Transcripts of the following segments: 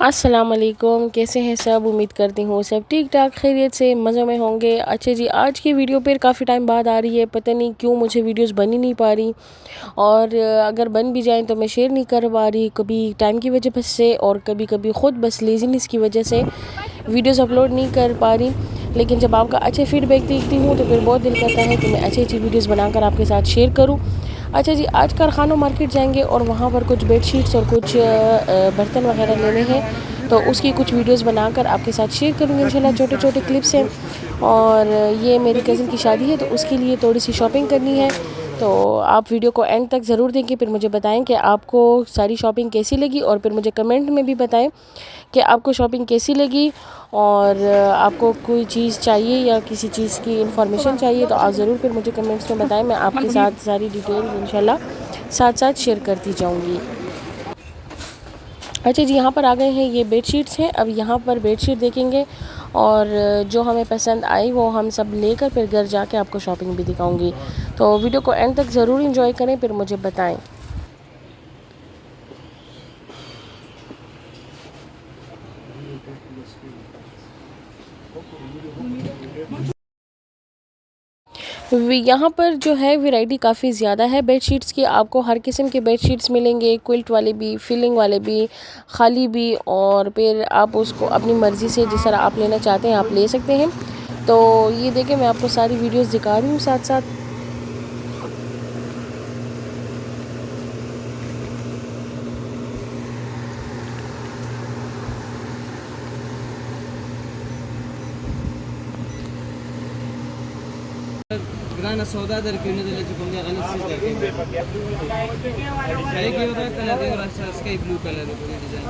अस्सलाम वालेकुम, कैसे हैं सब। उम्मीद करती हूँ सब ठीक ठाक खैरियत से मज़े में होंगे। अच्छा जी, आज की वीडियो पर काफ़ी टाइम बाद आ रही है। पता नहीं क्यों मुझे वीडियोस बन ही नहीं पा रही, और अगर बन भी जाएं तो मैं शेयर नहीं कर पा रही, कभी टाइम की वजह से और कभी कभी ख़ुद बस लेज़ीनेस की वजह से वीडियोस अपलोड नहीं कर पा रही। लेकिन जब आपका अच्छे फीडबैक देखती हूँ तो फिर बहुत दिल करता है कि मैं अच्छी अच्छी वीडियोस बनाकर आपके साथ शेयर करूँ। अच्छा जी, आज कारखानों मार्केट जाएंगे और वहाँ पर कुछ बेडशीट्स और कुछ बर्तन वगैरह लेने हैं, तो उसकी कुछ वीडियोस बनाकर आपके साथ शेयर करूँगी इंशाल्लाह। छोटे छोटे क्लिप्स हैं, और ये मेरी कज़न की शादी है तो उसके लिए थोड़ी सी शॉपिंग करनी है। तो आप वीडियो को एंड तक ज़रूर देखें, फिर मुझे बताएं कि आपको सारी शॉपिंग कैसी लगी, और फिर मुझे कमेंट में भी बताएं कि आपको शॉपिंग कैसी लगी। और आपको कोई चीज़ चाहिए या किसी चीज़ की इंफॉर्मेशन चाहिए तो आप ज़रूर फिर मुझे कमेंट्स में बताएं, मैं आपके साथ सारी डिटेल्स इंशाल्लाह साथ साथ शेयर करती जाऊंगी। अच्छा जी, यहाँ पर आ गए हैं, ये बेडशीट्स हैं। अब यहाँ पर बेडशीट देखेंगे और जो हमें पसंद आई वो हम सब लेकर फिर घर जाके आपको शॉपिंग भी दिखाऊंगी। तो वीडियो को एंड तक ज़रूर इंजॉय करें, फिर मुझे बताएं। यहाँ पर जो है वैरायटी काफ़ी ज़्यादा है बेडशीट्स की। आपको हर किस्म के बेडशीट्स मिलेंगे, क्विल्ट वाले भी, फिलिंग वाले भी, खाली भी, और फिर आप उसको अपनी मर्ज़ी से जिस तरह आप लेना चाहते हैं आप ले सकते हैं। तो ये देखें, मैं आपको सारी वीडियोस दिखा रही हूँ साथ साथ। ग्राना सौदा दर क्यों नहीं दिले चुके हैं गाने सीज दर के एक ये होता है कलर दे रहा स्काई ब्लू कलर डिजाइन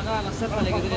आगा लसर वाले के दिले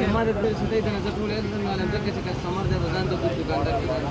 हमारे देश से इतना जटोले वाले जगह से कस्टमर दे बजान तो कुछ दुकानदार के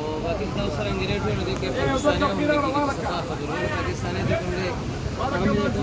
और बाकी तो सरंग रेट में देखे पाकिस्तानी पाकिस्तानी देखोगे हम ये तो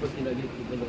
पति लगे कि कलर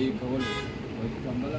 ये कवर कमला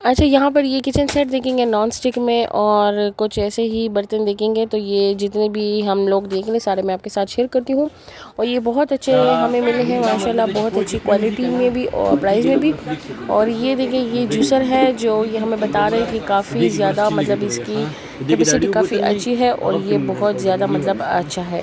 अच्छा, यहाँ पर ये किचन सेट देखेंगे नॉन स्टिक में, और कुछ ऐसे ही बर्तन देखेंगे। तो ये जितने भी हम लोग देख लें सारे मैं आपके साथ शेयर करती हूँ। और ये बहुत अच्छे हमें मिले हैं माशाल्लाह, बहुत अच्छी क्वालिटी में भी और प्राइस में भी। और ये देखें, ये जूसर है जो ये हमें बता रहे हैं कि काफ़ी ज़्यादा मतलब इसकी कैपेसिटी काफ़ी अच्छी है, और ये बहुत ज़्यादा मतलब अच्छा है।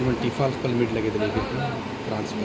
मल्टी फाल खपल मिड लगे थे लेके फ्रांस में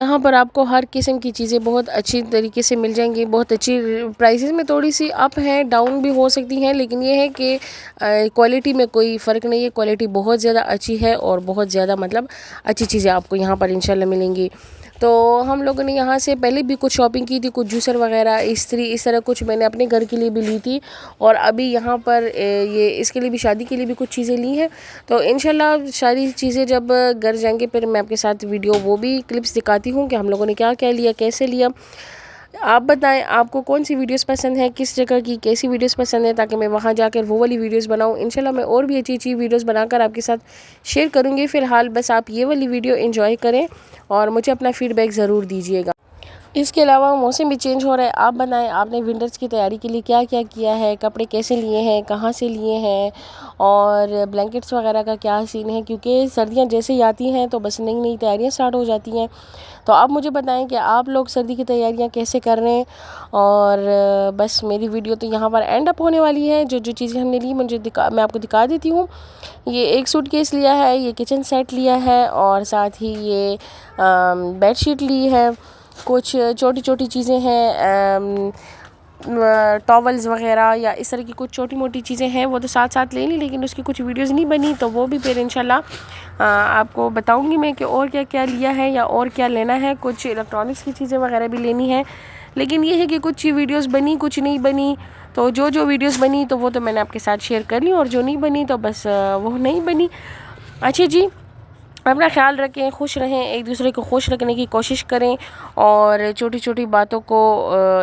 यहाँ पर आपको हर किस्म की चीज़ें बहुत अच्छी तरीके से मिल जाएंगी, बहुत अच्छी प्राइसेस में। थोड़ी सी अप है डाउन भी हो सकती हैं, लेकिन ये है कि क्वालिटी में कोई फ़र्क नहीं है। क्वालिटी बहुत ज़्यादा अच्छी है और बहुत ज़्यादा मतलब अच्छी चीज़ें आपको यहाँ पर इंशाल्लाह मिलेंगी। तो हम लोगों ने यहाँ से पहले भी कुछ शॉपिंग की थी, कुछ जूसर वगैरह, इस्त्री, इस तरह कुछ मैंने अपने घर के लिए भी ली थी और अभी यहाँ पर ये इसके लिए भी, शादी के लिए भी कुछ चीज़ें ली हैं। तो इंशाल्लाह सारी चीज़ें जब घर जाएंगे फिर मैं आपके साथ वीडियो वो भी क्लिप्स दिखाती हूँ कि हम लोगों ने क्या क्या लिया, कैसे लिया। आप बताएं आपको कौन सी वीडियोस पसंद है, किस जगह की कैसी वीडियोस पसंद है, ताकि मैं वहाँ जाकर वो वाली वीडियोस बनाऊँ। इंशाल्लाह मैं और भी अच्छी अच्छी वीडियोस बनाकर आपके साथ शेयर करूँगी। फ़िलहाल बस आप ये वाली वीडियो एंजॉय करें और मुझे अपना फ़ीडबैक ज़रूर दीजिएगा। इसके अलावा मौसम भी चेंज हो रहा है। आप बताएं आपने विंटर्स की तैयारी के लिए क्या क्या किया है, कपड़े कैसे लिए हैं, कहाँ से लिए हैं और ब्लैंकेट्स वगैरह का क्या सीन है, क्योंकि सर्दियां जैसे ही आती हैं तो बस नई नई तैयारियां स्टार्ट हो जाती हैं। तो आप मुझे बताएं कि आप लोग सर्दी की तैयारियां कैसे कर रहे हैं। और बस मेरी वीडियो तो यहाँ पर एंड अप होने वाली है। जो जो चीज़ें हमने ली मैं आपको दिखा देती हूँ। ये एक सूटकेस लिया है, ये किचन सेट लिया है और साथ ही ये बेडशीट ली है, कुछ छोटी छोटी चीज़ें हैं, टॉवल्स वगैरह या इस तरह की कुछ छोटी मोटी चीज़ें हैं, वो तो साथ साथ ले ली, लेकिन उसकी कुछ वीडियोस नहीं बनी, तो वो भी फिर इंशाल्लाह आपको बताऊंगी मैं कि और क्या क्या लिया है या और क्या लेना है। कुछ इलेक्ट्रॉनिक्स की चीज़ें वगैरह भी लेनी है, लेकिन ये है कि कुछ वीडियोस बनी, कुछ नहीं बनी। तो जो जो वीडियोस बनी तो वो तो मैंने आपके साथ शेयर कर ली और जो नहीं बनी तो बस वो नहीं बनी। अच्छा जी, अपना ख्याल रखें, खुश रहें, एक दूसरे को खुश रखने की कोशिश करें और छोटी छोटी बातों को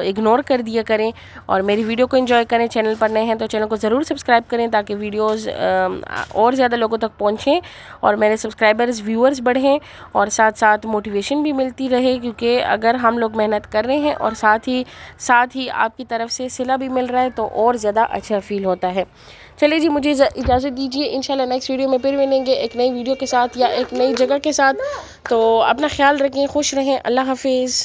इग्नोर कर दिया करें और मेरी वीडियो को एंजॉय करें। चैनल पर नए हैं तो चैनल को ज़रूर सब्सक्राइब करें ताकि वीडियोस और ज़्यादा लोगों तक पहुंचें और मेरे सब्सक्राइबर्स, व्यूअर्स बढ़ें और साथ साथ मोटिवेशन भी मिलती रहे, क्योंकि अगर हम लोग मेहनत कर रहे हैं और साथ ही आपकी तरफ से सिला भी मिल रहा है तो और ज़्यादा अच्छा फ़ील होता है। चलिए जी, मुझे इजाज़त दीजिए। इंशाल्लाह नेक्स्ट वीडियो में फिर मिलेंगे एक नई वीडियो के साथ या एक नई जगह के साथ। तो अपना ख्याल रखें, खुश रहें। अल्लाह हाफिज़।